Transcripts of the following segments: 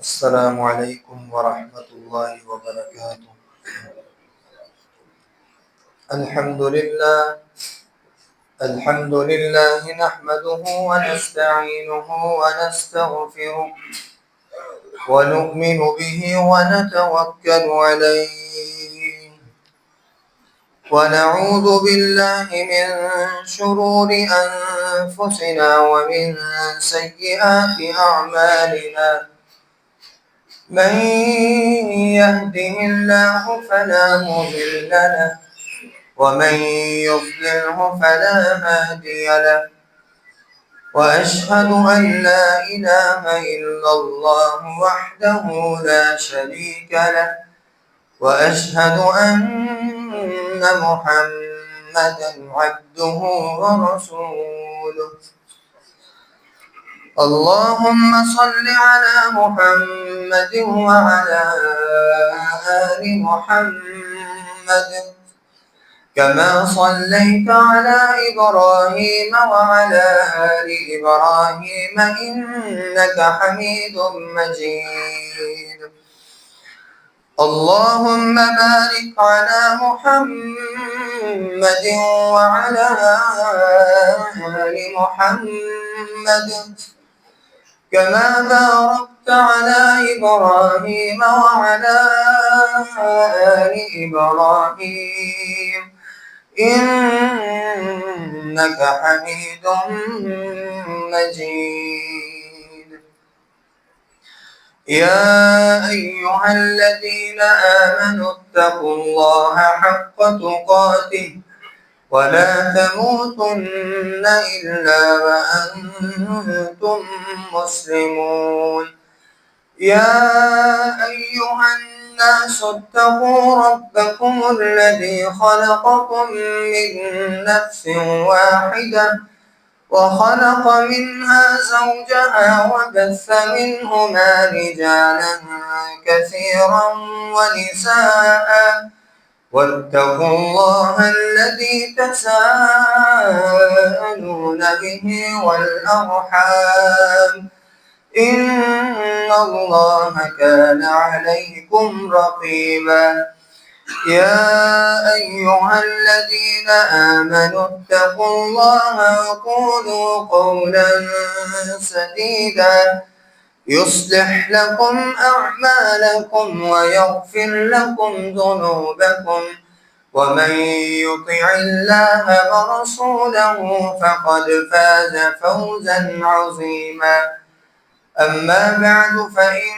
السلام عليكم ورحمة الله وبركاته. الحمد لله نحمده ونستعينه ونستغفره ونؤمن به ونتوكل عليه ونعوذ بالله من شرور أنفسنا ومن سيئات أعمالنا. من يهده الله فلا مضل له ومن يضلله فلا هادي له، وأشهد أن لا إله إلا الله وحده لا شريك له، وأشهد أن محمدا عبده ورسوله. اللهم صل على محمد وعلى آل محمد كما صليت على إبراهيم وعلى آل إبراهيم إنك حميد مجيد. اللهم بارك على محمد وعلى آل محمد كما باركت على إبراهيم وعلى آل إبراهيم إنك حميد مجيد. يا أيها الذين آمنوا اتقوا الله حق تقاته ولا تموتن إلا وأنتم مسلمون. يا أيها الناس اتقوا ربكم الذي خلقكم من نفس واحدة وخلق منها زوجها وبث منهما رجالا كثيرا ونساء، واتقوا الله الذي تساءلون به والأرحام إن الله كان عليكم رقيبا. يا أيها الذين آمنوا اتقوا الله وقولوا قولا سديدا يصلح لكم أعمالكم ويغفر لكم ذنوبكم، ومن يطع الله ورسوله فقد فاز فوزا عظيما. أما بعد فإن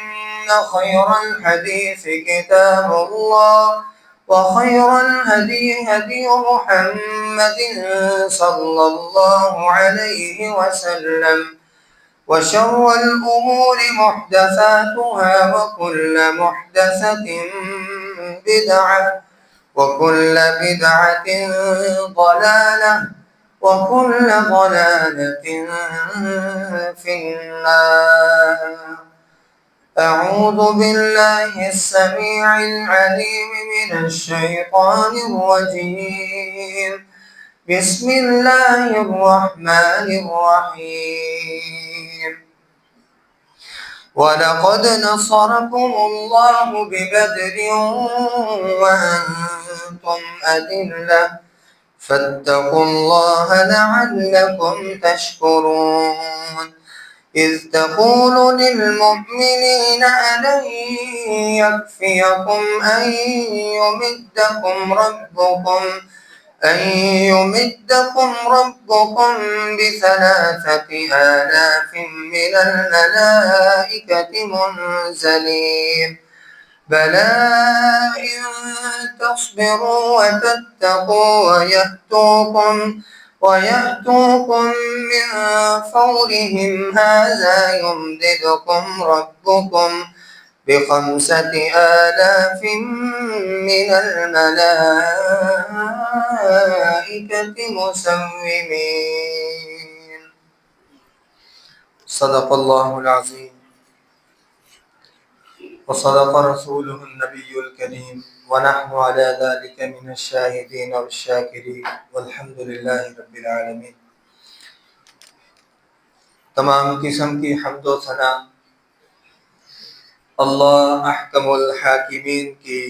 خير الحديث كتاب الله، وخير الهدي هدي محمد صلى الله عليه وسلم، وشر الأمور محدثاتها وكل محدثة بدعة وكل بدعة ضلالة وكل ضلالة في النار. أعوذ بالله السميع العليم من الشيطان الرجيم. بسم الله الرحمن الرحيم. ولقد نصركم الله ببدر وأنتم أذلة فاتقوا الله لعلكم تشكرون. إذ تقول للمؤمنين ألن يكفيكم أن يمدكم ربكم ب3,000 من الملائكة منزلين؟ بلى إن تصبروا وتتقوا ويأتوكم من فورهم هذا يمددكم ربكم ب5,000 من الملائكة مسومين. صدق الله العظيم وصدق رسوله النبي الكريم ونحن على ذلك من الشاهدين والشاكرين والحمد لله رب العالمين. تمام قسم کی حمد و ثنا اللہ احکم الحاکمین کی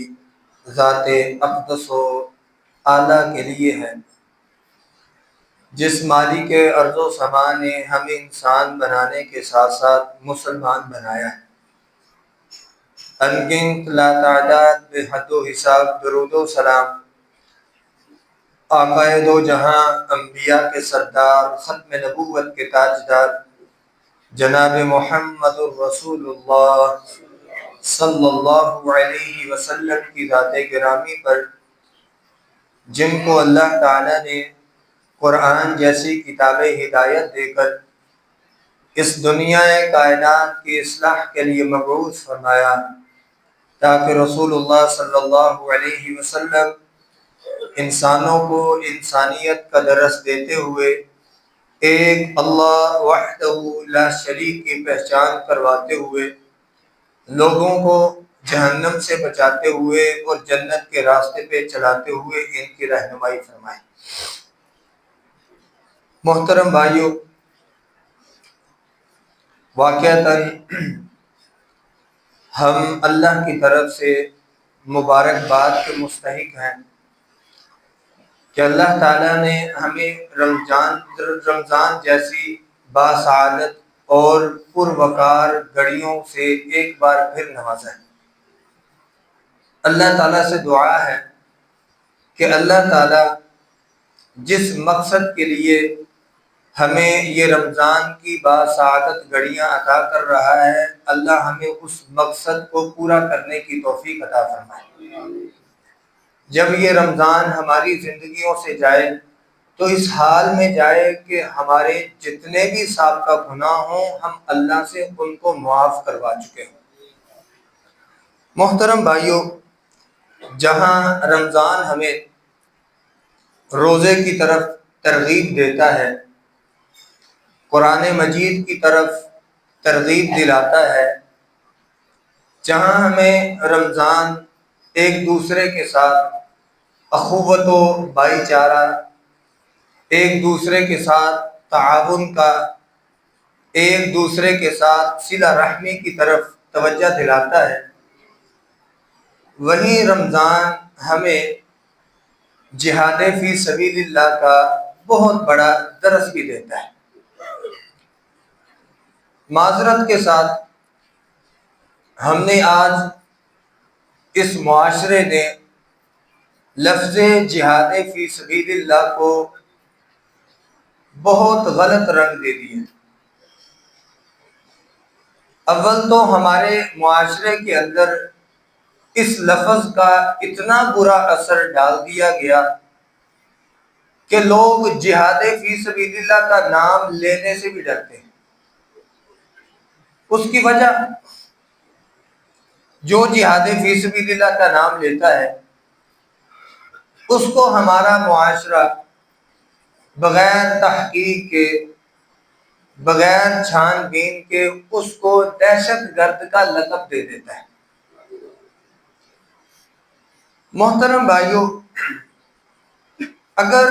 ذات اقدس و اعلیٰ کے لیے ہے، جس مالک ارض و سما نے ہمیں انسان بنانے کے ساتھ ساتھ مسلمان بنایا ہے۔ انگنت لا تعداد بے حد و حساب درود و سلام آقا دو جہاں، انبیاء کے سردار، ختم نبوت کے تاجدار، جناب محمد الرسول اللہ صلی اللہ علیہ وسلم کی ذات گرامی پر، جن کو اللہ تعالیٰ نے قرآن جیسی کتاب ہدایت دے کر اس دنیا کائنات کی اصلاح کے لیے مبعوث فرمایا، تاکہ رسول اللہ صلی اللہ علیہ وسلم انسانوں کو انسانیت کا درس دیتے ہوئے ایک اللہ وحدہ لا شریک کی پہچان کرواتے ہوئے، لوگوں کو جہنم سے بچاتے ہوئے اور جنت کے راستے پہ چلاتے ہوئے ان کی رہنمائی فرمائے۔ محترم بھائیو، واقعتاً ہم اللہ کی طرف سے مبارکباد کے مستحق ہیں کہ اللہ تعالیٰ نے ہمیں رمضان جیسی باسعادت اور پروقار گھڑیوں سے ایک بار پھر نوازا ہے۔ اللہ تعالیٰ سے دعا ہے کہ اللہ تعالیٰ جس مقصد کے لیے ہمیں یہ رمضان کی باسعادت گھڑیاں عطا کر رہا ہے، اللہ ہمیں اس مقصد کو پورا کرنے کی توفیق عطا فرمائے۔ جب یہ رمضان ہماری زندگیوں سے جائے تو اس حال میں جائے کہ ہمارے جتنے بھی سابقہ گناہ ہوں ہم اللہ سے ان کو معاف کروا چکے ہوں۔ محترم بھائیو، جہاں رمضان ہمیں روزے کی طرف ترغیب دیتا ہے، قرآن مجید کی طرف ترغیب دلاتا ہے، جہاں ہمیں رمضان ایک دوسرے کے ساتھ اخوت و بھائی چارہ، ایک دوسرے کے ساتھ تعاون کا، ایک دوسرے کے ساتھ صلہ رحمی کی طرف توجہ دلاتا ہے، وہیں رمضان ہمیں جہاد فی سبیل اللہ کا بہت بڑا درس بھی دیتا ہے۔ معذرت کے ساتھ ہم نے آج اس معاشرے نے لفظ جہاد فی سبیل اللہ کو بہت غلط رنگ دے دیے۔ اول تو ہمارے معاشرے کے اندر اس لفظ کا اتنا برا اثر ڈال دیا گیا کہ لوگ جہاد فی سبیل اللہ کا نام لینے سے بھی ڈرتے ہیں۔ اس کی وجہ، جو جہاد فی سبیل اللہ کا نام لیتا ہے اس کو ہمارا معاشرہ بغیر تحقیق کے، بغیر چھان بین کے اس کو دہشت گرد کا لقب دے دیتا ہے۔ محترم بھائیو، اگر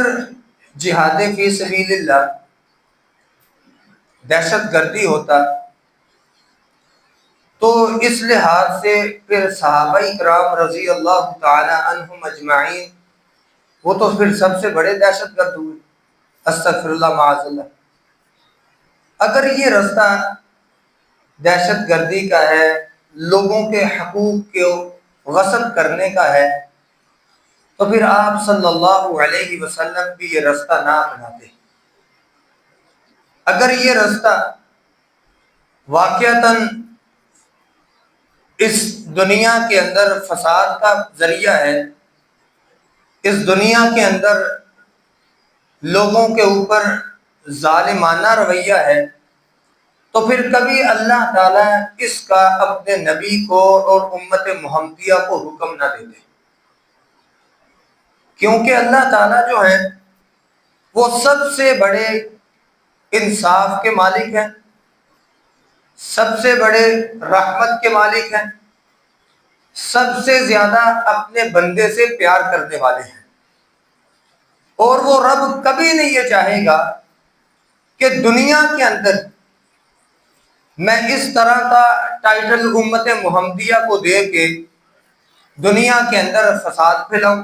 جہاد فی سبیل اللہ دہشت گردی ہوتا تو اس لحاظ سے پھر صحابہ کرام رضی اللہ تعالی عنہم اجمعین وہ تو پھر سب سے بڑے دہشت گرد ہوئے، استغفر اللہ معاذ اللہ۔ اگر یہ رستہ دہشت گردی کا ہے، لوگوں کے حقوق کو غصب کرنے کا ہے، تو پھر آپ صلی اللہ علیہ وسلم بھی یہ رستہ نہ اپناتے۔ اگر یہ رستہ واقعتاً اس دنیا کے اندر فساد کا ذریعہ ہے، اس دنیا کے اندر لوگوں کے اوپر ظالمانہ رویہ ہے، تو پھر کبھی اللہ تعالیٰ اس کا اپنے نبی کو اور امت محمدیہ کو حکم نہ دیتے، کیونکہ اللہ تعالیٰ جو ہیں وہ سب سے بڑے انصاف کے مالک ہیں، سب سے بڑے رحمت کے مالک ہیں، سب سے زیادہ اپنے بندے سے پیار کرنے والے ہیں، اور وہ رب کبھی نہیں یہ چاہے گا کہ دنیا کے اندر میں اس طرح کا ٹائٹل امت محمدیہ کو دے کے دنیا کے اندر فساد پھیلاؤں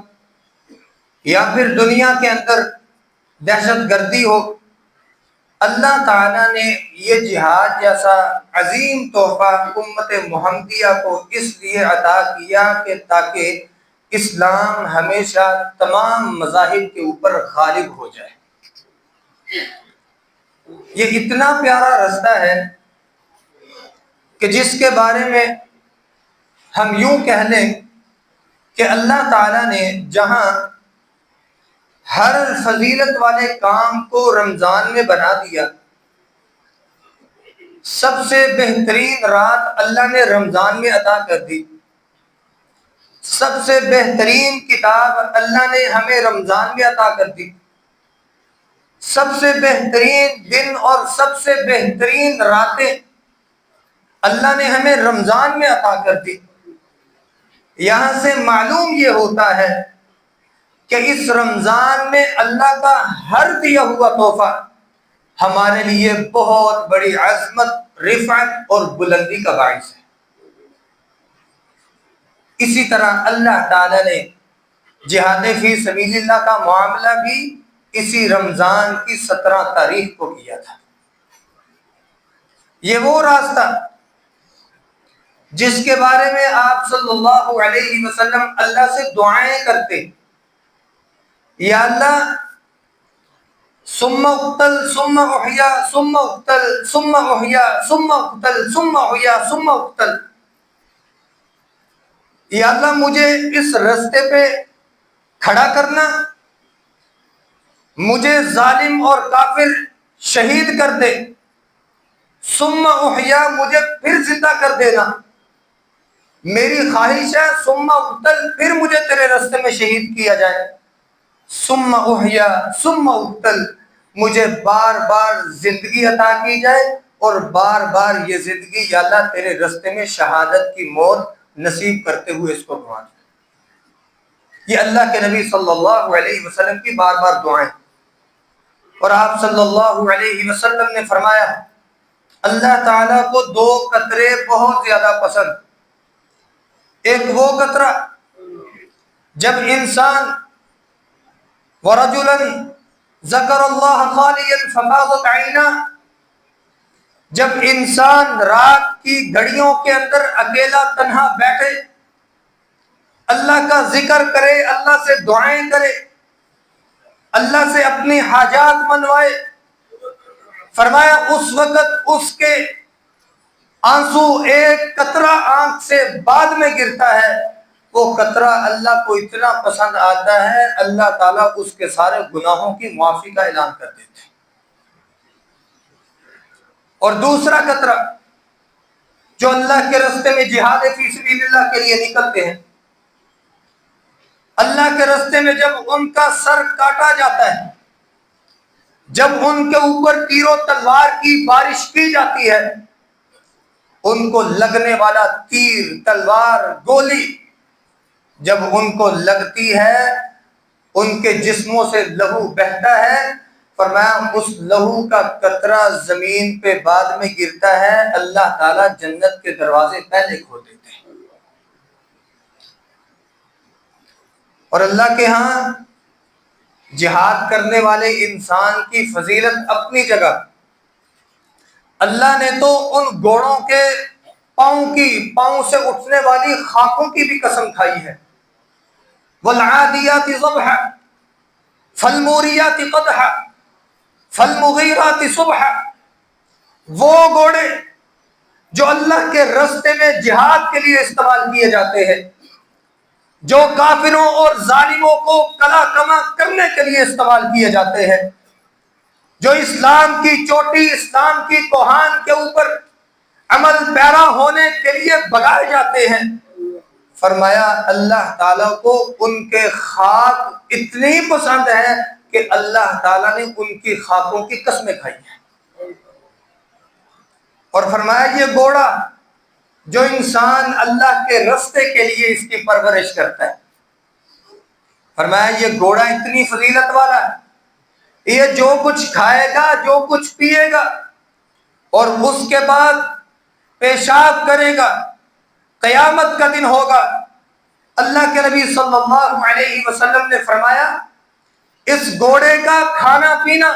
یا پھر دنیا کے اندر دہشت گردی ہو؟ اللہ تعالیٰ نے یہ جہاد جیسا عظیم تحفہ امت محمدیہ کو اس لیے عطا کیا کہ تاکہ اسلام ہمیشہ تمام مذاہب کے اوپر غالب ہو جائے۔ یہ اتنا پیارا رستہ ہے کہ جس کے بارے میں ہم یوں کہہ لیں کہ اللہ تعالیٰ نے جہاں ہر فضیلت والے کام کو رمضان میں بنا دیا، سب سے بہترین رات اللہ نے رمضان میں عطا کر دی، سب سے بہترین کتاب اللہ نے ہمیں رمضان میں عطا کر دی، سب سے بہترین دن اور سب سے بہترین راتیں اللہ نے ہمیں رمضان میں عطا کر دی۔ یہاں سے معلوم یہ ہوتا ہے کہ اس رمضان میں اللہ کا ہر دیا ہوا تحفہ ہمارے لیے بہت بڑی عظمت، رفعت اور بلندی کا باعث ہے۔ اسی طرح اللہ تعالی نے جہاد فی سبیل اللہ کا معاملہ بھی اسی رمضان کی 17 تاریخ کو کیا تھا۔ یہ وہ راستہ جس کے بارے میں آپ صلی اللہ علیہ وسلم اللہ سے دعائیں کرتے، یا اللہ ثم اقتل ثم احیا ثم اقتل ثم احیا ثم اقتل ثم احیا ثم اقتل، یا اللہ مجھے اس رستے پہ کھڑا کرنا، مجھے ظالم اور کافر شہید کر دے، ثم احیا مجھے پھر زندہ کر دینا، میری خواہش ہے ثم اقتل پھر مجھے تیرے رستے میں شہید کیا جائے، ثم احیا ثم اقتل مجھے بار بار زندگی عطا کی جائے اور بار بار یہ زندگی یا اللہ تیرے رستے میں شہادت کی موت نصیب کرتے ہوئے اس کو گنوا دے۔ یہ اللہ کے نبی صلی اللہ علیہ وسلم کی بار بار دعائیں، اور آپ صلی اللہ علیہ وسلم نے فرمایا اللہ تعالیٰ کو 2 قطرے بہت زیادہ پسند۔ ایک وہ قطرہ جب انسان وَرَجُلًا ذَكَرَ اللَّهَ خَالِيًا فَفَاضَتْ عَيْنَاهُ، جب انسان رات کی گھڑیوں کے اندر اکیلا تنہا بیٹھے، اللہ کا ذکر کرے، اللہ سے دعائیں کرے، اللہ سے اپنی حاجات منوائے، فرمایا اس وقت اس کے آنسو ایک قطرہ آنکھ سے بعد میں گرتا ہے، وہ قطرہ اللہ کو اتنا پسند آتا ہے اللہ تعالیٰ اس کے سارے گناہوں کی معافی کا اعلان کر دیتے ہیں۔ اور دوسرا قطرہ جو اللہ کے راستے میں جہاد فی سبیل اللہ کے لیے نکلتے ہیں، اللہ کے راستے میں جب ان کا سر کاٹا جاتا ہے، جب ان کے اوپر تیر و تلوار کی بارش کی جاتی ہے، ان کو لگنے والا تیر، تلوار، گولی جب ان کو لگتی ہے، ان کے جسموں سے لہو بہتا ہے، فرمایا اس لہو کا قطرہ زمین پہ بعد میں گرتا ہے، اللہ تعالیٰ جنت کے دروازے پہلے کھول دیتے ہیں۔ اور اللہ کے ہاں جہاد کرنے والے انسان کی فضیلت اپنی جگہ، اللہ نے تو ان گھوڑوں کے پاؤں سے اٹھنے والی خاکوں کی بھی قسم کھائی ہے، والعادیات ضبحا فالموریات قدحا فالمغیرات صبحا، وہ گھوڑے جو اللہ کے راستے میں جہاد کے لیے استعمال کیے جاتے ہیں، جو کافروں اور ظالموں کو کلا کما کرنے کے لیے استعمال کیے جاتے ہیں، جو اسلام کی چوٹی، اسلام کی کوہان کے اوپر عمل پیرا ہونے کے لیے بگائے جاتے ہیں، فرمایا اللہ تعالیٰ کو ان کے خاک اتنی پسند ہے کہ اللہ تعالیٰ نے ان کی خاکوں کی قسمیں کھائی ہیں۔ اور فرمایا یہ گھوڑا جو انسان اللہ کے راستے کے لیے اس کی پرورش کرتا ہے، فرمایا یہ گھوڑا اتنی فضیلت والا ہے، یہ جو کچھ کھائے گا، جو کچھ پیے گا، اور اس کے بعد پیشاب کرے گا، قیامت کا دن ہوگا۔ اللہ کے نبی صلی اللہ علیہ وسلم نے فرمایا اس گھوڑے کا کھانا پینا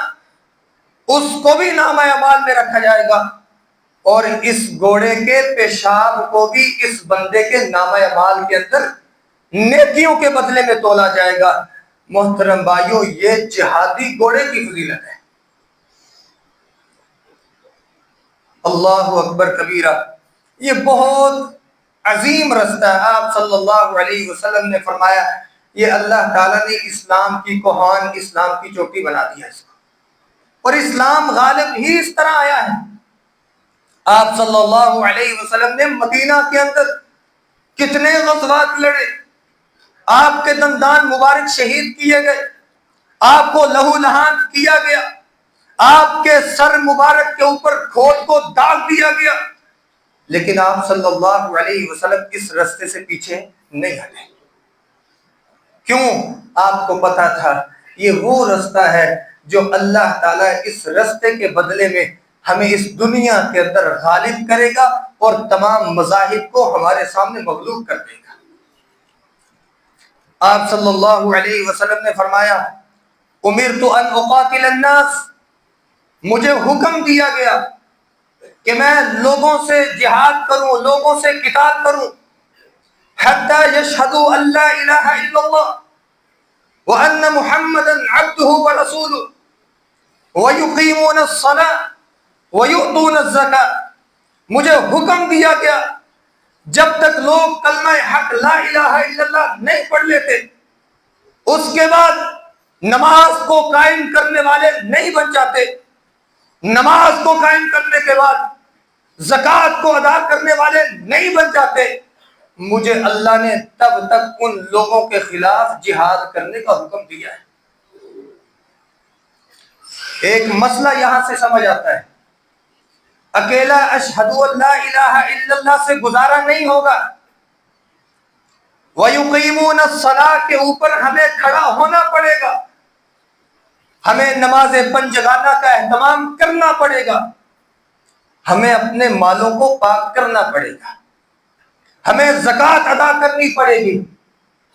اس کو بھی نامہ اعمال میں رکھا جائے گا، اور اس گھوڑے کے پیشاب کو بھی اس بندے کے نامہ اعمال کے اندر نیکیوں کے بدلے میں تولا جائے گا۔ محترم بھائیوں، یہ جہادی گھوڑے کی فضیلت ہے۔ اللہ اکبر کبیرہ، یہ بہت عظیم رستہ ہے۔ آپ صلی اللہ علیہ وسلم نے فرمایا یہ اللہ تعالیٰ نے اسلام کی کوہان، اسلام کی چوٹی بنا دیا اس کو، اور اسلام غالب ہی اس طرح آیا ہے۔ آپ صلی اللہ علیہ وسلم نے مدینہ کے اندر کتنے غزوات لڑے، آپ کے دندان مبارک شہید کیے گئے، آپ کو لہو لہان کیا گیا، آپ کے سر مبارک کے اوپر کھود کو داغ دیا گیا، لیکن آپ صلی اللہ علیہ وسلم اس رستے سے پیچھے نہیں ہٹے۔ کیوں؟ آپ کو پتا تھا یہ وہ رستہ ہے جو اللہ تعالیٰ اس رستے کے بدلے میں ہمیں اس دنیا کے اندر غالب کرے گا اور تمام مذاہب کو ہمارے سامنے مغلوب کر دے گا۔ آپ صلی اللہ علیہ وسلم نے فرمایا امرت ان اقاتل الناس، مجھے حکم دیا گیا کہ میں لوگوں سے جہاد کروں، لوگوں سے قتال کروں، حتی یشہدوا ان لا الہ الا اللہ وان محمدا عبدہ ورسولہ ویقیمون الصلاۃ ویؤتون الزکاۃ۔ مجھے حکم دیا گیا جب تک لوگ کلمہ حق لا الہ الا اللہ نہیں پڑھ لیتے، اس کے بعد نماز کو قائم کرنے والے نہیں بن جاتے، نماز کو قائم کرنے کے بعد زکوٰۃ کو ادا کرنے والے نہیں بن جاتے، مجھے اللہ نے تب تک ان لوگوں کے خلاف جہاد کرنے کا حکم دیا ہے۔ ایک مسئلہ یہاں سے سمجھ آتا ہے، اکیلا اشہد ان لا الہ الا اللہ سے گزارا نہیں ہوگا، وَيُقِيمُونَ الصَّلَاةَ کے اوپر ہمیں کھڑا ہونا پڑے گا، ہمیں نماز پنجگانہ کا اہتمام کرنا پڑے گا، ہمیں اپنے مالوں کو پاک کرنا پڑے گا، ہمیں زکوٰۃ ادا کرنی پڑے گی،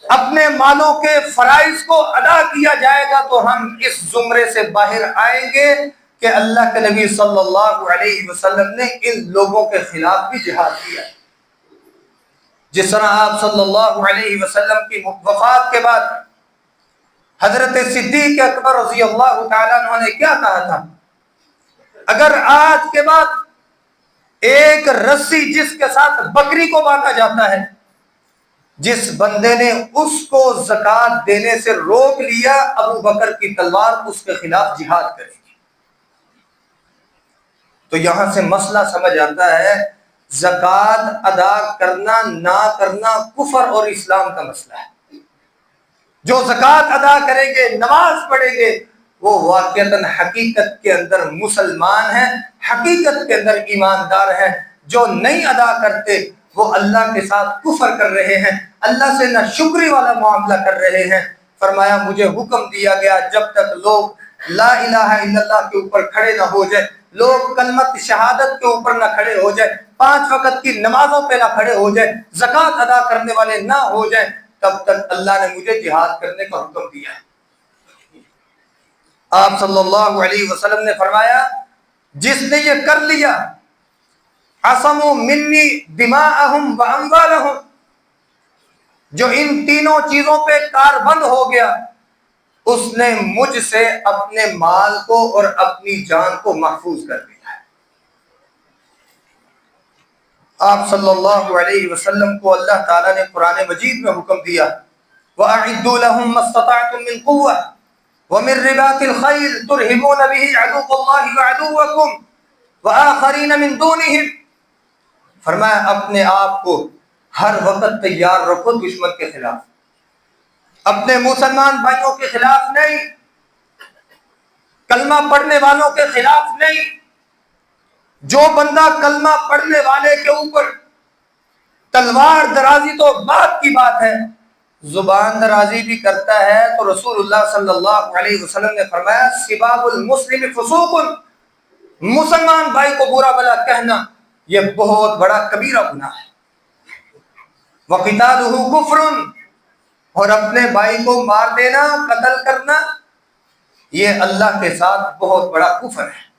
اپنے مالوں کے فرائض کو ادا کیا جائے گا تو ہم اس زمرے سے باہر آئیں گے کہ اللہ کے نبی صلی اللہ علیہ وسلم نے ان لوگوں کے خلاف بھی جہاد کیا۔ جس طرح آپ صلی اللہ علیہ وسلم کی وفات کے بعد حضرت صدیق اکبر رضی اللہ تعالیٰ عنہ نے کیا کہا تھا، اگر آج کے بعد ایک رسی جس کے ساتھ بکری کو باندھا جاتا ہے، جس بندے نے اس کو زکوٰۃ دینے سے روک لیا، ابو بکر کی تلوار اس کے خلاف جہاد کرے گی۔ تو یہاں سے مسئلہ سمجھ آتا ہے زکوٰۃ ادا کرنا نہ کرنا کفر اور اسلام کا مسئلہ ہے۔ جو زکوٰۃ ادا کریں گے، نماز پڑھیں گے، وہ واقعتاً حقیقت کے اندر مسلمان ہیں، حقیقت کے اندر ایماندار ہیں۔ جو نہیں ادا کرتے وہ اللہ کے ساتھ کفر کر رہے ہیں، اللہ سے ناشکری والا معاملہ کر رہے ہیں۔ فرمایا مجھے حکم دیا گیا جب تک لوگ لا الہ الا اللہ کے اوپر کھڑے نہ ہو جائے، لوگ کلمت شہادت کے اوپر نہ کھڑے ہو جائے، 5 وقت کی نمازوں پہ نہ کھڑے ہو جائے، زکوٰۃ ادا کرنے والے نہ ہو جائیں، تب تک اللہ نے مجھے جہاد کرنے کا حکم دیا ہے۔ آپ صلی اللہ علیہ وسلم نے فرمایا جس نے یہ کر لیا عصموا منی دماءہم واموالہم، جو ان تینوں چیزوں پہ کاربند ہو گیا اس نے مجھ سے اپنے مال کو اور اپنی جان کو محفوظ کر دیا ہے۔ آپ صلی اللہ علیہ وسلم کو اللہ تعالیٰ نے قرآن مجید میں حکم دیا وَأَعِدُّوا لَهُم مَّا اسْتَطَعْتُم مِّن قُوَّةٍ وَمِن رِّبَاطِ الْخَيْلِ تُرْهِبُونَ بِهِ عَدُوَّ اللَّهِ وَعَدُوَّكُمْ وَآخَرِينَ مِن دُونِهِمْ۔ فرمایا اپنے آپ کو ہر وقت تیار رکھو دشمن کے خلاف، اپنے مسلمان بھائیوں کے خلاف نہیں، کلمہ پڑھنے والوں کے خلاف نہیں۔ جو بندہ کلمہ پڑھنے والے کے اوپر تلوار درازی تو بات کی بات ہے، زبان درازی بھی کرتا ہے تو رسول اللہ صلی اللہ علیہ وسلم نے فرمایا سباب المسلم فسوق، مسلمان بھائی کو برا بھلا کہنا، یہ بہت بڑا کبیرہ گناہ ہے۔ وَقِتَالُهُ كُفْرٌ، اور اپنے بھائی کو مار دینا، قتل کرنا، یہ اللہ کے ساتھ بہت بڑا کفر ہے۔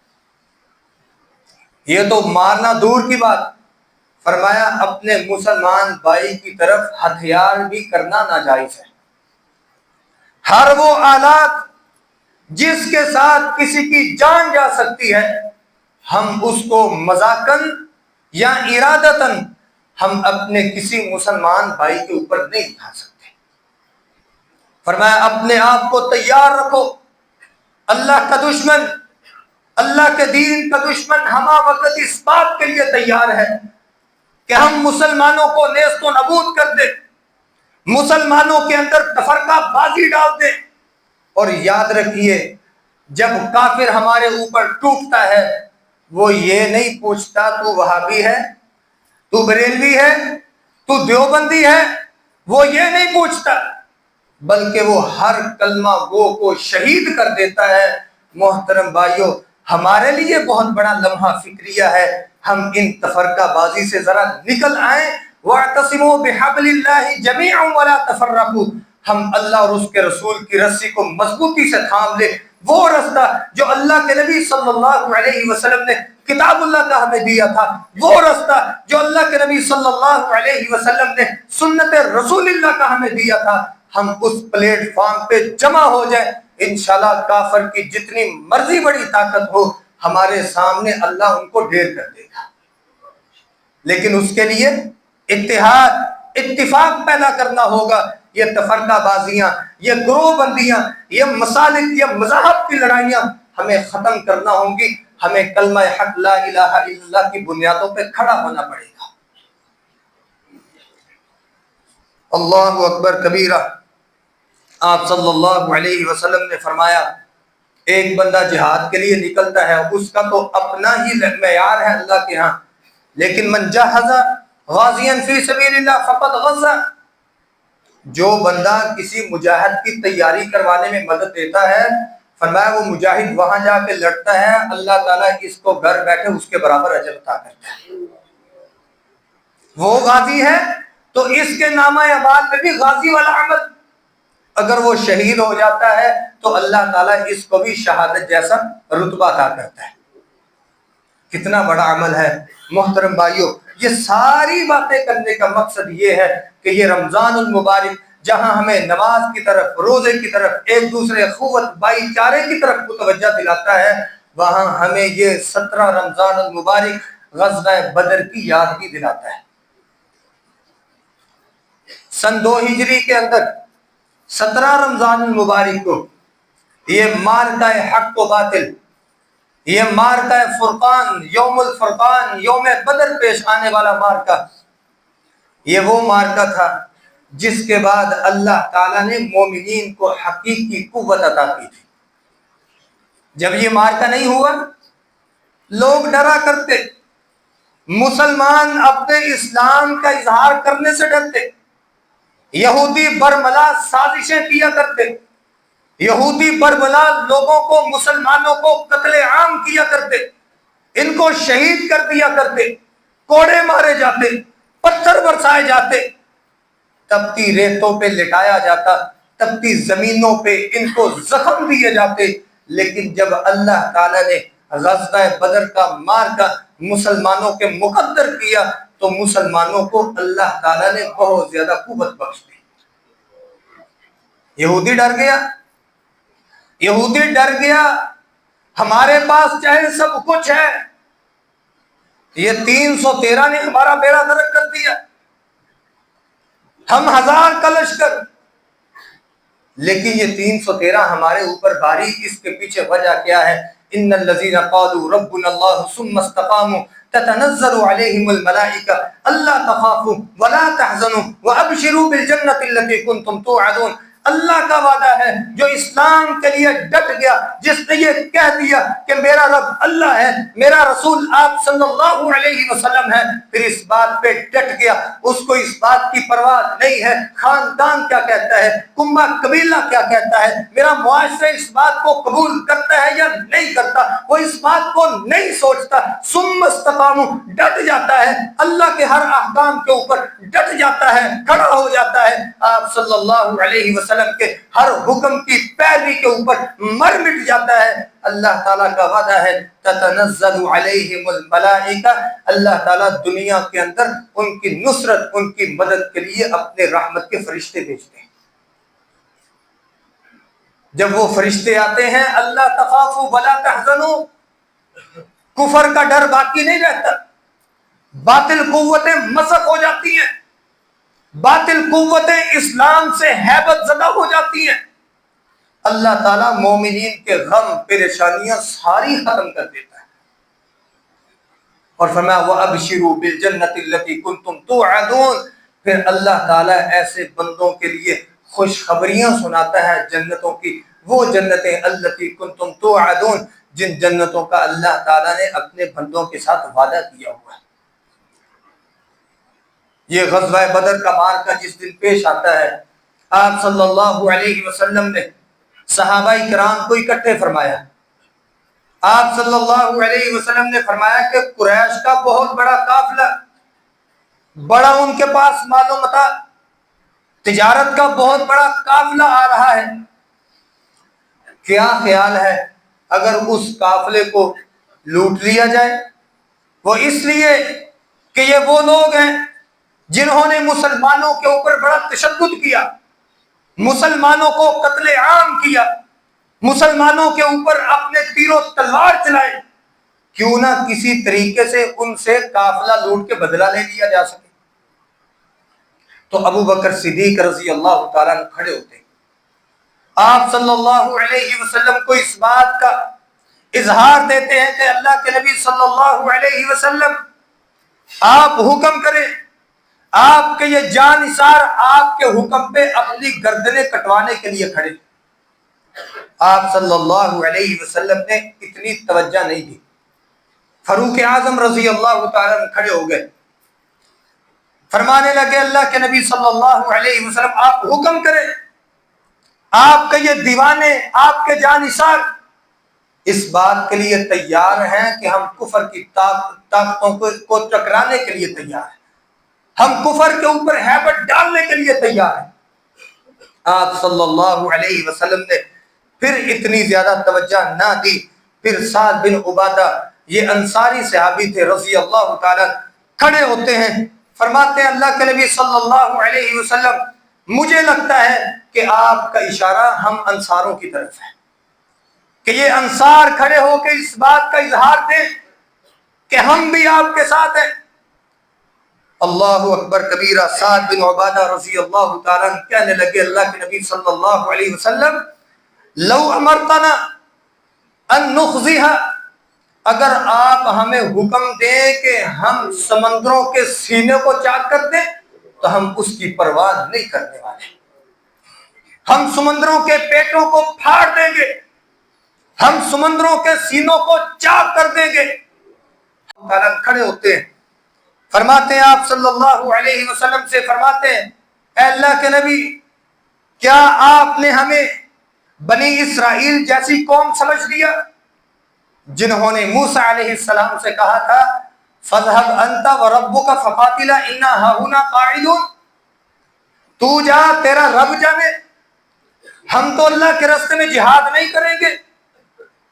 یہ تو مارنا دور کی بات، فرمایا اپنے مسلمان بھائی کی طرف ہتھیار بھی کرنا ناجائز ہے۔ ہر وہ آلات جس کے ساتھ کسی کی جان جا سکتی ہے، ہم اس کو مذاقاً یا ارادتاً ہم اپنے کسی مسلمان بھائی کے اوپر نہیں اٹھا سکتے۔ فرمایا اپنے آپ کو تیار رکھو، اللہ کا دشمن، اللہ کے دین کا دشمن ہمہ وقت اس بات کے لیے تیار ہے کہ ہم مسلمانوں کو نیست و نابود کر دیں، مسلمانوں کے اندر تفرقہ بازی ڈال دیں۔ اور یاد رکھیے، جب کافر ہمارے اوپر ٹوٹتا ہے، وہ یہ نہیں پوچھتا تو وہابی ہے، تو بریلوی ہے، تو دیوبندی ہے، وہ یہ نہیں پوچھتا، بلکہ وہ ہر کلمہ گو کو شہید کر دیتا ہے۔ محترم بھائیوں، ہمارے لیے بہت بڑا لمحہ فکریہ ہے، ہم ان تفرقہ بازی سے ذرا نکل آئیں۔ وَاعْتَصِمُوا بِحَبْلِ اللَّهِ جَمِيعًا وَلَا تَفَرَّقُوا، ہم اللہ اور اس کے رسول کی رسی کو مضبوطی سے تھام لیں، وہ رستہ جو اللہ کے نبی صلی اللہ علیہ وسلم نے کتاب اللہ کا ہمیں دیا تھا، وہ رستہ جو اللہ کے نبی صلی اللہ علیہ وسلم نے سنت رسول اللہ کا ہمیں دیا تھا، ہم اس پلیٹ فارم پہ جمع ہو جائیں۔ انشاءاللہ کافر کی جتنی مرضی بڑی طاقت ہو، ہمارے سامنے اللہ ان کو ڈھیر کر دے گا۔ لیکن اس کے لیے اتحاد، اتفاق پیدا کرنا ہوگا۔ یہ تفرقہ بازیاں، یہ گروہ بندیاں، یہ مسالک، یہ مذاہب کی لڑائیاں ہمیں ختم کرنا ہوں گی۔ ہمیں کلمہ حق لا الہ الا اللہ کی بنیادوں پہ کھڑا ہونا پڑے گا۔ اللہ اکبر کبیرہ۔ آپ صلی اللہ علیہ وسلم نے فرمایا ایک بندہ جہاد کے لیے نکلتا ہے، اس کا تو اپنا ہی معیار ہے اللہ کے ہاں، لیکن من جہز غازیا فی سبیل اللہ فقد غزا، جو بندہ کسی مجاہد کی تیاری کروانے میں مدد دیتا ہے، فرمایا وہ مجاہد وہاں جا کے لڑتا ہے، اللہ تعالیٰ اس کو گھر بیٹھے اس کے برابر اجر عطا کرتا ہے۔ وہ غازی ہے تو اس کے نامہ اعمال میں بھی غازی والا عمل، اگر وہ شہید ہو جاتا ہے تو اللہ تعالیٰ اس کو بھی شہادت جیسا رتبہ عطا کرتا ہے۔ کتنا بڑا عمل ہے محترم بھائیوں۔ یہ ساری باتیں کرنے کا مقصد یہ ہے کہ یہ رمضان المبارک جہاں ہمیں نماز کی طرف، روزے کی طرف، ایک دوسرے اخوت بھائی چارے کی طرف متوجہ دلاتا ہے، وہاں ہمیں یہ 17 رمضان المبارک غزوہ بدر کی یاد بھی دلاتا ہے۔ سن 2 ہجری کے اندر 17 رمضان المبارک کو یہ معرکہ حق و باطل، یہ معرکہ فرقان، یوم الفرقان، یوم بدر پیش آنے والا معرکہ، یہ وہ معرکہ تھا جس کے بعد اللہ تعالیٰ نے مومنین کو حقیقی قوت عطا کی تھی۔ جب یہ معرکہ نہیں ہوا، لوگ ڈرا کرتے، مسلمان اپنے اسلام کا اظہار کرنے سے ڈرتے، یہودی برملا سازشیں کیا کرتے، یہودی برملا لوگوں کو، مسلمانوں کو قتل عام کیا کرتے، ان کو شہید کر دیا کرتے، کوڑے مارے جاتے، پتھر برسائے جاتے، تپتی ریتوں پہ لٹایا جاتا، تپتی زمینوں پہ ان کو زخم دیے جاتے۔ لیکن جب اللہ تعالیٰ نے غزوہ بدر کا معرکہ مسلمانوں کے مقدر کیا تو مسلمانوں کو اللہ تعالیٰ نے بہت زیادہ قوت بخش دی۔ یہودی ڈر گیا، یہودی ڈر گیا، ہمارے پاس چاہے سب کچھ ہے، یہ 313 نے ہمارا بیڑا غرق کر دیا، ہم 1000 کا لشکر، لیکن یہ 313 ہمارے اوپر بھاری۔ اس کے پیچھے وجہ کیا ہے؟ ان الذين قالوا ربنا الله ثم استقاموا تتنزل عليهم الملائكة الا تخافوا ولا تحزنوا وابشروا بالجنة التي كنتم توعدون۔ اللہ کا وعدہ ہے جو اسلام کے لیے ڈٹ گیا، جس نے یہ کہہ دیا کہ میرا رب اللہ ہے، میرا رسول آپ صلی اللہ علیہ وسلم ہے، پھر اس بات پہ ڈٹ گیا، اس کو اس بات کی پرواہ نہیں ہے خاندان کیا کہتا ہے، کنبہ قبیلہ کیا کہتا ہے، میرا معاشرہ اس بات کو قبول کرتا ہے یا نہیں کرتا، وہ اس بات کو نہیں سوچتا، ثم استقاموا ڈٹ جاتا ہے، اللہ کے ہر احکام کے اوپر ڈٹ جاتا ہے، کھڑا ہو جاتا ہے، آپ صلی اللہ علیہ وسلم کے ہر حکم کی پیروی کے اوپر مر مٹ جاتا ہے، اللہ تعالیٰ کا وعدہ ہے تتنزل علیہم الملائکہ، اللہ تعالیٰ دنیا کے اندر ان کی نصرت، ان کی مدد کے لیے اپنے رحمت کے فرشتے بھیجتے ہیں۔ جب وہ فرشتے آتے ہیں، اللہ تخافوا ولا تحزنوا، کفر کا ڈر باقی نہیں رہتا، باطل قوتیں مسخ ہو جاتی ہیں، باطل قوتیں اسلام سے ہیبت زدہ ہو جاتی ہیں، اللہ تعالیٰ مومنین کے غم پریشانیاں ساری ختم کر دیتا ہے، اور فرمایا وَأَبْشِرُوا بِالْجَنَّةِ الَّتِي كُنْتُمْ تُوعَدُونَ، پھر اللہ تعالیٰ ایسے بندوں کے لیے خوشخبریاں سناتا ہے جنتوں کی، وہ جنتیں الَّتِي كُنْتُمْ تُوعَدُونَ، جن جنتوں کا اللہ تعالیٰ نے اپنے بندوں کے ساتھ وعدہ کیا ہوا ہے۔ یہ غزوہ بدر کا معرکہ جس دن پیش آتا ہے، آپ صلی اللہ علیہ وسلم نے صحابہ کرام کو اکٹھے فرمایا، آپ صلی اللہ علیہ وسلم نے فرمایا کہ قریش کا بہت بڑا قافلہ، بڑا ان کے پاس مال و متاع، تجارت کا بہت بڑا قافلہ آ رہا ہے، کیا خیال ہے اگر اس قافلے کو لوٹ لیا جائے؟ وہ اس لیے کہ یہ وہ لوگ ہیں جنہوں نے مسلمانوں کے اوپر بڑا تشدد کیا، مسلمانوں کو قتل عام کیا، مسلمانوں کے اوپر اپنے تیر و تلوار چلائے، کیوں نہ کسی طریقے سے ان سے قافلہ لوٹ کے بدلہ لے لیا جا سکے۔ تو ابو بکر صدیق رضی اللہ تعالیٰ عنہ کھڑے ہوتے ہیں، آپ صلی اللہ علیہ وسلم کو اس بات کا اظہار دیتے ہیں کہ اللہ کے نبی صلی اللہ علیہ وسلم آپ حکم کریں، آپ کے یہ جانثار آپ کے حکم پہ اپنی گردنیں کٹوانے کے لیے کھڑے۔ آپ صلی اللہ علیہ وسلم نے اتنی توجہ نہیں دی، فاروق اعظم رضی اللہ تعالیٰ عنہ کھڑے ہو گئے، فرمانے لگے اللہ کے نبی صلی اللہ علیہ وسلم آپ حکم کریں، آپ کے یہ دیوانے، آپ کے جانثار اس بات کے لیے تیار ہیں کہ ہم کفر کی طاقتوں کو ٹکرانے کے لیے تیار ہیں، ہم کفر کے اوپر ہیبت ڈالنے کے لیے تیار ہیں۔ آپ صلی اللہ علیہ وسلم نے پھر اتنی زیادہ توجہ نہ دی، پھر سعد بن عبادہ یہ انصاری صحابی تھے رضی اللہ تعالیٰ کھڑے ہوتے ہیں، فرماتے ہیں اللہ کے نبی صلی اللہ علیہ وسلم مجھے لگتا ہے کہ آپ کا اشارہ ہم انصاروں کی طرف ہے، کہ یہ انصار کھڑے ہو کے اس بات کا اظہار دیں کہ ہم بھی آپ کے ساتھ ہیں۔ اللہ اکبر کبیرہ، سعد بن عبادہ رضی اللہ تعالیٰ کہنے لگے اللہ کے نبی صلی اللہ علیہ وسلم لو امرتنا ان نخزیہا، اگر آپ ہمیں حکم دیں کہ ہم سمندروں کے سینے کو چاک کر دیں تو ہم اس کی پرواہ نہیں کرنے والے، ہم سمندروں کے پیٹوں کو پھاڑ دیں گے، ہم سمندروں کے سینوں کو چاک کر دیں گے۔ کھڑے ہوتے ہیں، فرماتے ہیں آپ صلی اللہ علیہ وسلم سے، فرماتے ہیں اے اللہ کے نبی کیا آپ نے ہمیں بنی اسرائیل جیسی قوم سمجھ لیا جنہوں نے موسیٰ علیہ السلام سے کہا تھا فَاذْهَبْ أَنْتَ وَرَبُّكَ فَقَاتِلَا إِنَّا هَاهُنَا قَاعِدُونَ، تو جا تیرا رب جانے، ہم تو اللہ کے راستے میں جہاد نہیں کریں گے،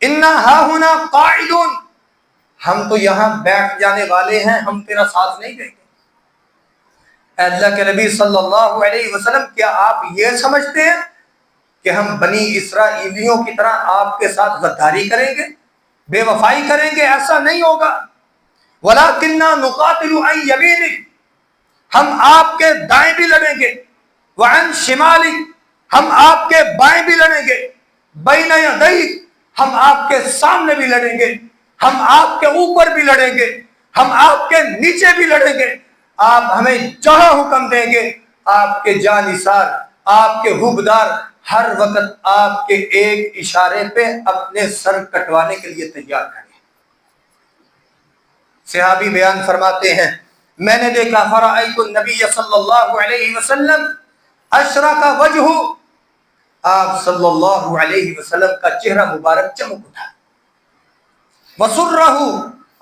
إِنَّا هَاهُنَا قَاعِدُونَ، ہم تو یہاں بیٹھ جانے والے ہیں، ہم تیرا ساتھ نہیں دیں گے۔ اے اللہ کے نبی صلی اللہ علیہ وسلم کیا آپ یہ سمجھتے ہیں کہ ہم بنی اسرائیلیوں کی طرح آپ کے ساتھ غداری کریں گے، بے وفائی کریں گے؟ ایسا نہیں ہوگا۔ وَلَكِنَّا نُقَاتِلُ عَنْ يَمِينِكَ، ہم آپ کے دائیں بھی لڑیں گے، وَعَنْ شِمَالِكَ، ہم آپ کے بائیں بھی لڑیں گے، بَيْنَ يَدَيْكَ، ہم آپ کے سامنے بھی لڑیں گے، ہم آپ کے اوپر بھی لڑیں گے، ہم آپ کے نیچے بھی لڑیں گے، آپ ہمیں جہاں حکم دیں گے، آپ کے جانثار، آپ کے حبدار ہر وقت آپ کے ایک اشارے پہ اپنے سر کٹوانے کے لیے تیار کھڑے۔ صحابی بیان فرماتے ہیں میں نے دیکھا فرأیت النبی صلی اللہ علیہ وسلم اشرق وجہ، آپ صلی اللہ علیہ وسلم کا چہرہ مبارک چمک اٹھا، وسرہ،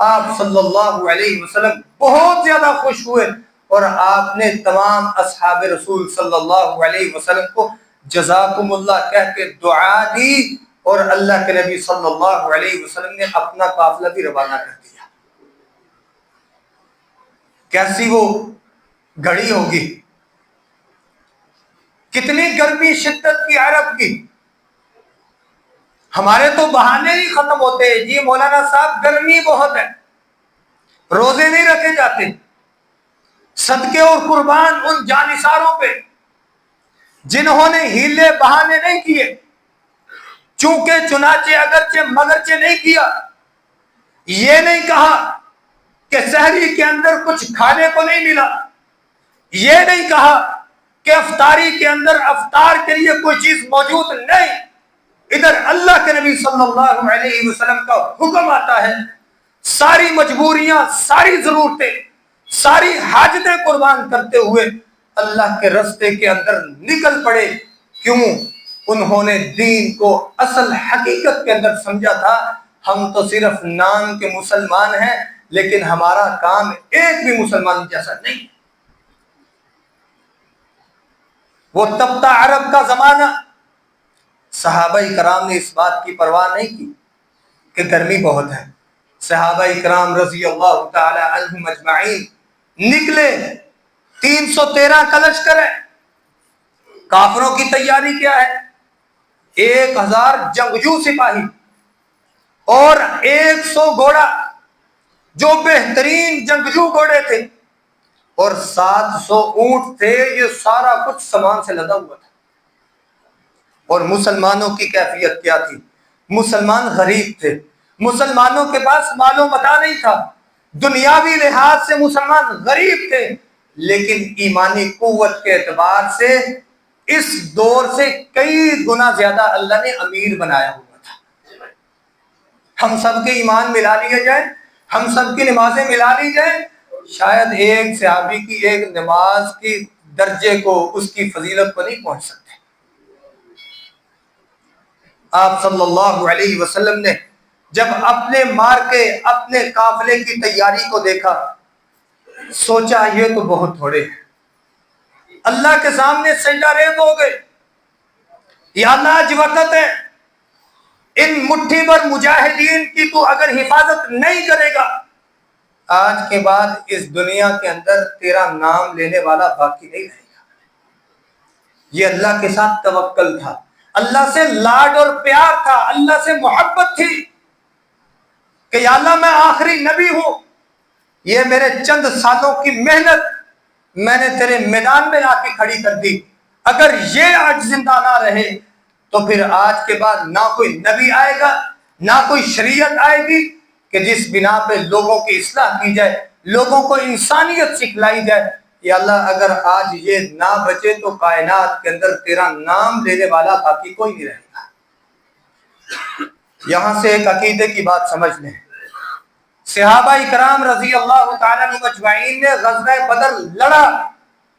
آپ صلی اللہ علیہ وسلم بہت زیادہ خوش ہوئے اور آپ نے تمام اصحاب رسول صلی اللہ علیہ وسلم کو جزاکم اللہ کہہ کے دعا دی، اور اللہ کے نبی صلی اللہ علیہ وسلم نے اپنا قافلہ بھی روانہ کر دیا۔ کیسی وہ گھڑی ہوگی، کتنی گرمی شدت کی عرب کی۔ ہمارے تو بہانے ہی ختم ہوتے ہیں، جی مولانا صاحب گرمی بہت ہے، روزے نہیں رکھے جاتے۔ صدقے اور قربان ان جانثاروں پہ جنہوں نے ہیلے بہانے نہیں کیے، چونکہ چنانچہ اگرچہ مگرچہ نہیں کیا، یہ نہیں کہا کہ سحری کے اندر کچھ کھانے کو نہیں ملا، یہ نہیں کہا کہ افطاری کے اندر افطار کے لیے کوئی چیز موجود نہیں۔ ادھر اللہ کے نبی صلی اللہ علیہ وسلم کا حکم آتا ہے، ساری مجبوریاں، ساری ضرورتیں، ساری حاجتیں قربان کرتے ہوئے اللہ کے راستے کے اندر نکل پڑے۔ کیوں؟ انہوں نے دین کو اصل حقیقت کے اندر سمجھا تھا۔ ہم تو صرف نام کے مسلمان ہیں، لیکن ہمارا کام ایک بھی مسلمان جیسا نہیں۔ وہ تبتہ عرب کا زمانہ، صحابہ کرام نے اس بات کی پرواہ نہیں کی کہ گرمی بہت ہے۔ صحابہ کرام رضی اللہ تعالی عنہم اجمعین نکلے، 313 کا لشکر ہے۔ کافروں کی تیاری کیا ہے؟ 1000 جنگجو سپاہی اور 100 گھوڑا، جو بہترین جنگجو گھوڑے تھے، اور 700 اونٹ تھے۔ یہ سارا کچھ سامان سے لدا ہوا تھا۔ اور مسلمانوں کی کیفیت کیا تھی؟ مسلمان غریب تھے، مسلمانوں کے پاس مال و متاع نہیں تھا، دنیاوی لحاظ سے مسلمان غریب تھے، لیکن ایمانی قوت کے اعتبار سے اس دور سے کئی گنا زیادہ اللہ نے امیر بنایا ہوا تھا۔ ہم سب کے ایمان ملا لیے جائیں، ہم سب کی نمازیں ملا لی جائیں، شاید ایک صحابی کی ایک نماز کی درجے کو، اس کی فضیلت کو نہیں پہنچ سکتے۔ آپ صلی اللہ علیہ وسلم نے جب اپنے مارکے، اپنے قافلے کی تیاری کو دیکھا، سوچا یہ تو بہت تھوڑے ہیں۔ اللہ کے سامنے سجدہ ریز ہو گئے، یا اللہ آج وقت ہے، ان مٹھی بھر مجاہدین کی تو اگر حفاظت نہیں کرے گا، آج کے بعد اس دنیا کے اندر تیرا نام لینے والا باقی نہیں رہے گا۔ یہ اللہ کے ساتھ توکل تھا، اللہ سے لاڈ اور پیار تھا، اللہ سے محبت تھی کہ یا اللہ میں آخری نبی ہوں، یہ میرے چند سالوں کی محنت میں نے تیرے میدان میں لا کے کھڑی کر دی، اگر یہ آج زندہ نہ رہے تو پھر آج کے بعد نہ کوئی نبی آئے گا، نہ کوئی شریعت آئے گی کہ جس بنا پہ لوگوں کی اصلاح کی جائے، لوگوں کو انسانیت سکھلائی جائے۔ یا اللہ اگر آج یہ نہ بچے تو کائنات کے اندر تیرا نام لینے والا باقی کوئی نہیں رہے گا۔ یہاں سے ایک عقیدے کی بات سمجھ لیں، صحابہ کرام رضی اللہ تعالیٰ عنہم اجمعین نے غزوہ بدر لڑا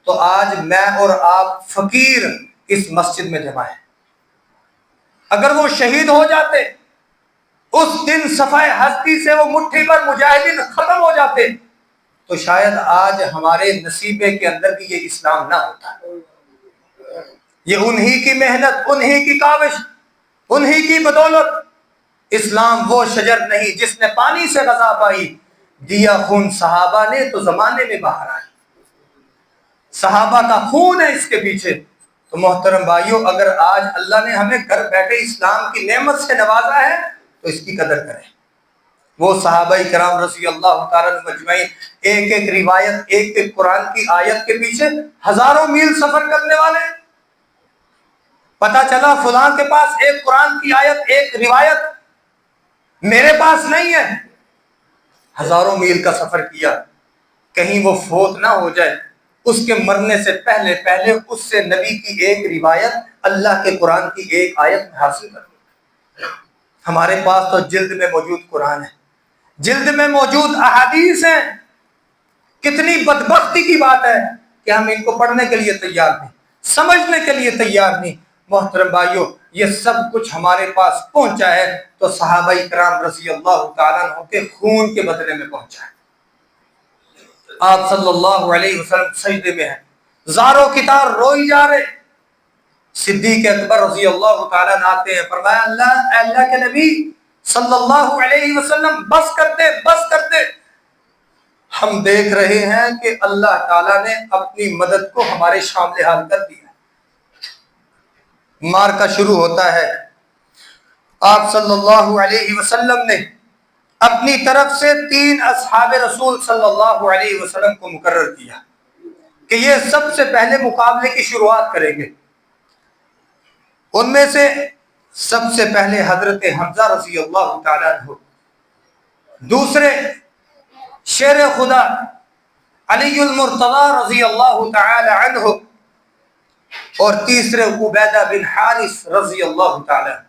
تو آج میں اور آپ فقیر اس مسجد میں جمع ہیں۔ اگر وہ شہید ہو جاتے، اس دن صفحہ ہستی سے وہ مٹھی پر مجاہدین ختم ہو جاتے، تو شاید آج ہمارے نصیبے کے اندر بھی یہ اسلام نہ ہوتا۔ یہ انہی کی محنت، انہی کی کاوش، انہی کی بدولت۔ اسلام وہ شجر نہیں جس نے پانی سے غذا پائی، دیا خون صحابہ نے تو زمانے میں باہر آئی۔ صحابہ کا خون ہے اس کے پیچھے۔ تو محترم بھائیوں، اگر آج اللہ نے ہمیں گھر بیٹھے اسلام کی نعمت سے نوازا ہے تو اس کی قدر کریں۔ وہ صحابہ کرام رضی اللہ تعالیٰ عنہم اجمعین ایک ایک روایت، ایک ایک قرآن کی آیت کے پیچھے ہزاروں میل سفر کرنے والے۔ پتا چلا فلاں کے پاس ایک قرآن کی آیت، ایک روایت، میرے پاس نہیں ہے، ہزاروں میل کا سفر کیا، کہیں وہ فوت نہ ہو جائے، اس کے مرنے سے پہلے پہلے اس سے نبی کی ایک روایت، اللہ کے قرآن کی ایک آیت حاصل کر۔ ہمارے پاس تو جلد میں موجود قرآن ہے، جلد میں موجود احادیث ہیں۔ کتنی بدبختی کی بات ہے کہ ہم ان کو پڑھنے کے لیے تیار نہیں، سمجھنے کے لیے تیار نہیں۔ محترم بھائیوں، یہ سب کچھ ہمارے پاس پہنچا ہے تو صحابہ کرام رضی اللہ تعالیٰ عنہ کے خون کے بدلے میں پہنچا ہے۔ آپ صلی اللہ علیہ وسلم سجدے میں ہیں، زاروں کی طرح روئی جا رہے۔ صدیق اکبر رضی اللہ تعالیٰ عنہ آتے ہیں، فرمایا اللہ کے نبی صلی اللہ علیہ وسلم بس کرتے، ہم دیکھ رہے ہیں کہ اللہ تعالیٰ نے اپنی مدد کو ہمارے شامل حال کر دیا۔ مارکا شروع ہوتا ہے، آپ صلی اللہ علیہ وسلم نے اپنی طرف سے 3 اصحاب رسول صلی اللہ علیہ وسلم کو مقرر کیا کہ یہ سب سے پہلے مقابلے کی شروعات کریں گے۔ ان میں سے سب سے پہلے حضرت حمزہ رضی اللہ تعالیٰ عنہ، دوسرے شیر خدا علی المرتضی رضی اللہ تعالی عنہ، اور تیسرے عبیدہ بن حارث رضی اللہ تعالی عنہ۔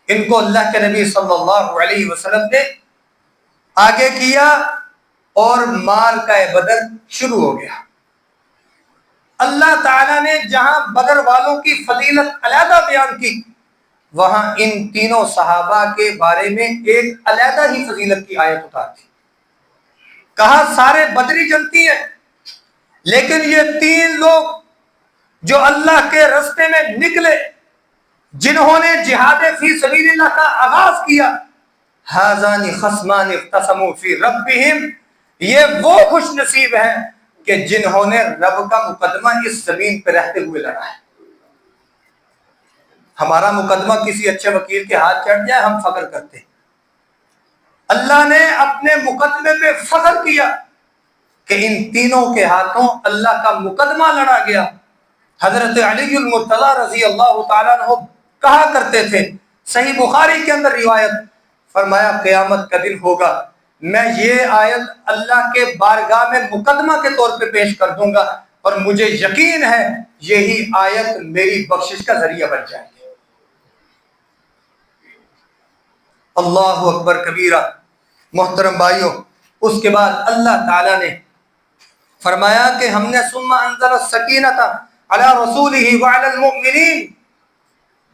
ان کو اللہ کے نبی صلی اللہ علیہ وسلم نے آگے کیا اور مال کا بدر شروع ہو گیا۔ اللہ تعالیٰ نے جہاں بدر والوں کی فضیلت علیحدہ بیان کی، وہاں ان تینوں صحابہ کے بارے میں ایک علیحدہ ہی فضیلت کی آیت اتار دی۔ کہا سارے بدری جنتی ہیں، لیکن یہ 3 لوگ جو اللہ کے راستے میں نکلے، جنہوں نے جہاد فی سبیل اللہ کا آغاز کیا، ھذان خصمان اختصموا فی ربہم، یہ وہ خوش نصیب ہیں کہ جنہوں نے رب کا مقدمہ اس زمین پہ رہتے ہوئے لڑا ہے۔ ہمارا مقدمہ کسی اچھے وکیل کے ہاتھ چڑھ جائے ہم فخر کرتے ہیں، اللہ نے اپنے مقدمے پہ فخر کیا کہ ان تینوں کے ہاتھوں اللہ کا مقدمہ لڑا گیا۔ حضرت علی المرتضی رضی اللہ تعالیٰ عنہ کہا کرتے تھے، صحیح بخاری کے اندر روایت، فرمایا قیامت کا دن ہوگا، میں یہ آیت اللہ کے بارگاہ میں مقدمہ کے طور پہ پیش کر دوں گا، اور مجھے یقین ہے یہی آیت میری بخشش کا ذریعہ بن جائے گی۔ اللہ اکبر کبیرہ۔ محترم بھائیوں، اس کے بعد اللہ تعالیٰ نے فرمایا کہ ہم نے ثم انزل السکینۃ علی رسولہ وعلی المؤمنین،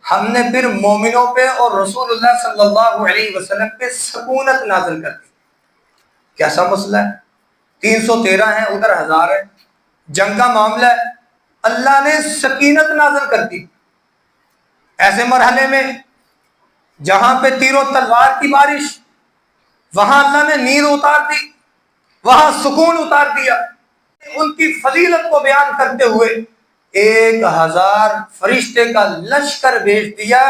ہم نے پھر مومنوں پہ اور رسول اللہ صلی اللہ علیہ وسلم پہ سکونت نازل کر دی۔ کیسا مسئلہ ہے؟ 313 ہیں، ادھر 1000 ہے، جنگ کا معاملہ ہے، اللہ نے سکینت نازل کر دی۔ ایسے مرحلے میں جہاں پہ تیر و تلوار کی بارش، وہاں اللہ نے نیند اتار دی، وہاں سکون اتار دیا۔ ان کی فضیلت کو بیان کرتے ہوئے 1000 فرشتے کا لشکر بھیج دیا،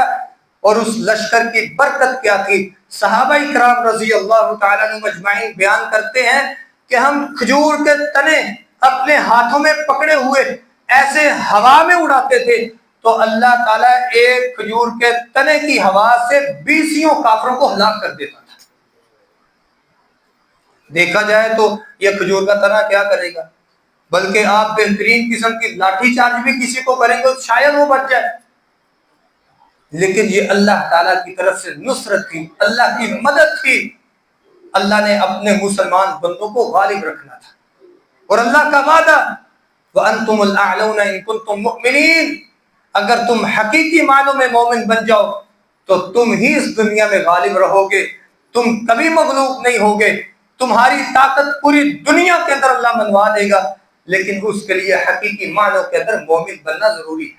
اور اس لشکر کی برکت کیا تھی؟ صحابہ کرام رضی اللہ تعالیٰ عنہ مجمعین بیان کرتے ہیں کہ ہم کھجور کے تنے اپنے ہاتھوں میں پکڑے ہوئے ایسے ہوا میں اڑاتے تھے تو اللہ تعالیٰ ایک کھجور کے تنے کی ہوا سے 20 کافروں کو ہلاک کر دیتا تھا۔ دیکھا جائے تو یہ کھجور کا تنا کیا کرے گا، بلکہ آپ بہترین قسم کی لاٹھی چارج بھی کسی کو کریں گے شاید وہ بچ جائے، لیکن یہ اللہ تعالیٰ کی طرف سے نصرت تھی، اللہ کی مدد تھی۔ اللہ نے اپنے مسلمان بندوں کو غالب رکھنا تھا، اور اللہ کا وعدہ وَأَنْتُمُ الْأَعْلَوْنَ إِن كُنتُم مُؤْمِنِينَ، اگر تم حقیقی معنوں میں مومن بن جاؤ تو تم ہی اس دنیا میں غالب رہو گے، تم کبھی مغلوب نہیں ہوگے، تمہاری طاقت پوری دنیا کے اندر اللہ منوا دے گا، لیکن اس کے لیے حقیقی معنوں کے اندر مومن بننا ضروری ہے۔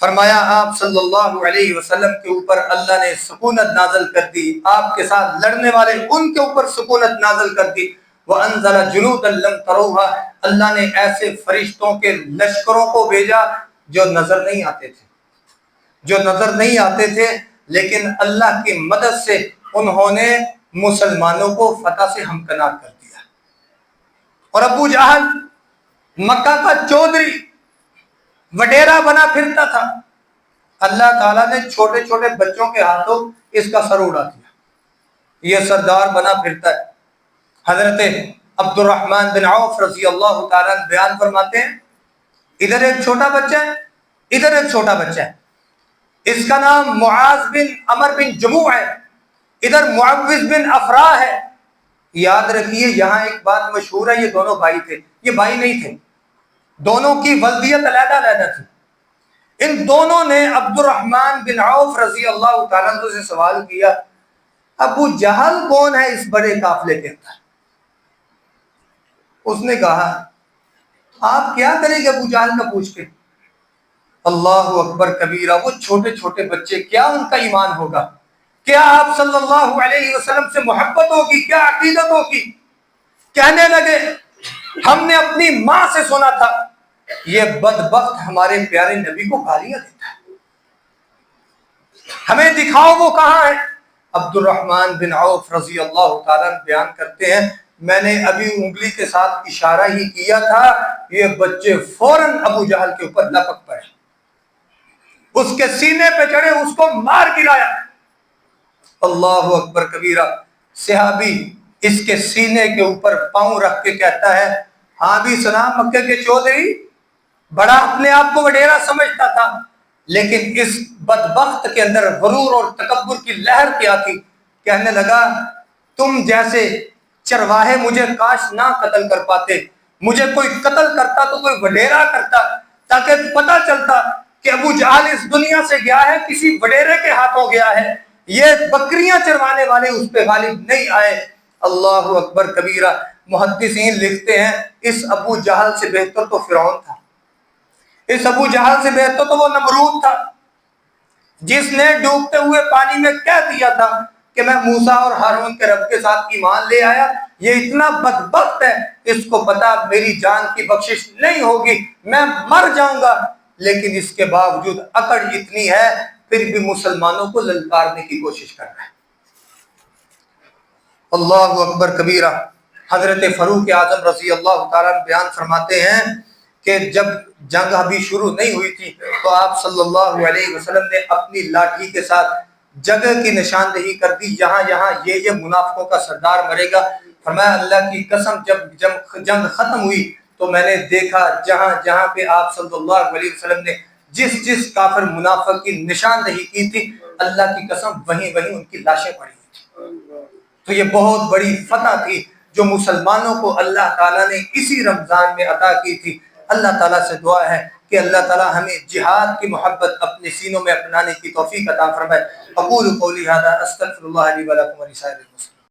فرمایا آپ صلی اللہ علیہ وسلم کے اوپر اللہ نے سکونت نازل کر دی، آپ کے ساتھ لڑنے والے ان کے اوپر سکونت نازل کر دی۔ وَأَنزَلَ جُنُودًا لَّمْ تَرَوْهَا، اللہ نے ایسے فرشتوں کے لشکروں کو بھیجا جو نظر نہیں آتے تھے، لیکن اللہ کی مدد سے انہوں نے مسلمانوں کو فتح سے ہمکنار کر دیا۔ اور ابو جہل مکہ کا چودھری وڈیرا بنا پھرتا تھا، اللہ تعالیٰ نے چھوٹے چھوٹے بچوں کے ہاتھوں اس کا سر اڑا دیا، یہ سردار بنا پھرتا ہے۔ حضرت عبد الرحمن بن عوف رضی اللہ تعالیٰ بیان فرماتے ہیں، ادھر ایک چھوٹا بچہ ہے، ادھر ایک چھوٹا بچہ ہے، اس کا نام معاذ بن عمر بن جموع ہے، ادھر معوذ بن افرا ہے۔ یاد رکھیے یہاں ایک بات مشہور ہے، یہ دونوں بھائی تھے، یہ بھائی نہیں تھے، دونوں کی ولدیت علیحدہ علیحدہ تھی، ان دونوں نے عبد الرحمن بن عوف رضی اللہ تعالیٰ عنہ سے سوال کیا ابو جہل کون ہے اس بڑے قافلے کے اندر؟ اس نے کہا آپ کیا کریں گے ابو جہل کا پوچھ کے؟ اللہ اکبر کبیرہ، وہ چھوٹے چھوٹے بچے، کیا ان کا ایمان ہوگا؟ کیا آپ صلی اللہ علیہ وسلم سے محبت ہوگی؟ کیا عقیدت ہوگی؟ کہنے لگے ہم نے اپنی ماں سے سنا تھا یہ بدبخت ہمارے پیارے نبی کو گالیاں دیتا ہے، ہمیں دکھاؤ وہ کہاں ہے۔ عبد الرحمن بن عوف رضی اللہ تعالیٰ بیان کرتے ہیں میں نے ابھی انگلی کے ساتھ اشارہ ہی کیا تھا، یہ بچے فوراً ابو جہل کے اوپر لپک پڑے، اس کے سینے پہ چڑھے، اس کو مار گرایا۔ اللہ اکبر کبیرہ، صحابی اس کے سینے کے اوپر پاؤں رکھ کے کہتا ہے ہاں بھی سنا مکے کے چودھری، بڑا اپنے آپ کو وڈیرا سمجھتا تھا، لیکن اس بدبخت کے اندر غرور اور تکبر کی لہر کیا تھی۔ کہنے لگا تم جیسے چرواہے مجھے کاش نہ قتل کر پاتے، مجھے کوئی قتل کرتا تو کوئی وڈیرا کرتا، تاکہ پتہ چلتا کہ ابو جہل اس دنیا سے گیا ہے، کسی وڈیرے کے ہاتھوں گیا ہے، یہ بکریاں چروانے والے اس پہ غالب نہیں آئے۔ اللہ اکبر کبیرہ، محدثین لکھتے ہیں اس ابو جہل سے بہتر تو فرعون تھا، اس ابو جہل سے بہتر تو وہ نمرود تھا، جس نے ڈوبتے ہوئے پانی میں کہہ دیا تھا کہ میں موسیٰ اور ہارون کے رب کے ساتھ ایمان لے آیا۔ یہ اتنا بدبخت ہے، اس کو پتا میری جان کی بخشش نہیں ہوگی، میں مر جاؤں گا، لیکن اس کے باوجود اکڑ اتنی ہے پھر بھی مسلمانوں کو للکارنے کی کوشش کر رہا ہے۔ اللہ اکبر کبیرہ، حضرت فاروق اعظم رضی اللہ تعالیٰ بیان فرماتے ہیں کہ جب جنگ ابھی شروع نہیں ہوئی تھی تو آپ صلی اللہ علیہ وسلم نے اپنی لاٹھی کے ساتھ جگہ کی نشاندہی کر دی، یہاں یہاں یہ منافقوں کا سردار مرے گا۔ فرمایا اللہ کی قسم جب جنگ ختم ہوئی تو میں نے دیکھا جہاں جہاں پہ آپ صلی اللہ علیہ وسلم نے جس جس کافر منافق کی نشاندہی کی تھی، اللہ کی قسم وہیں وہیں ان کی لاشیں پڑی ہوئی تھی۔ تو یہ بہت بڑی فتح تھی جو مسلمانوں کو اللہ تعالیٰ نے اسی رمضان میں عطا کی تھی۔ اللہ تعالیٰ سے دعا ہے کہ اللہ تعالیٰ ہمیں جہاد کی محبت اپنے سینوں میں اپنانے کی توفیق عطا فرمائے۔ اقول قولی ھذا استغفر اللہ لی ولکم ولسائر المسلمین۔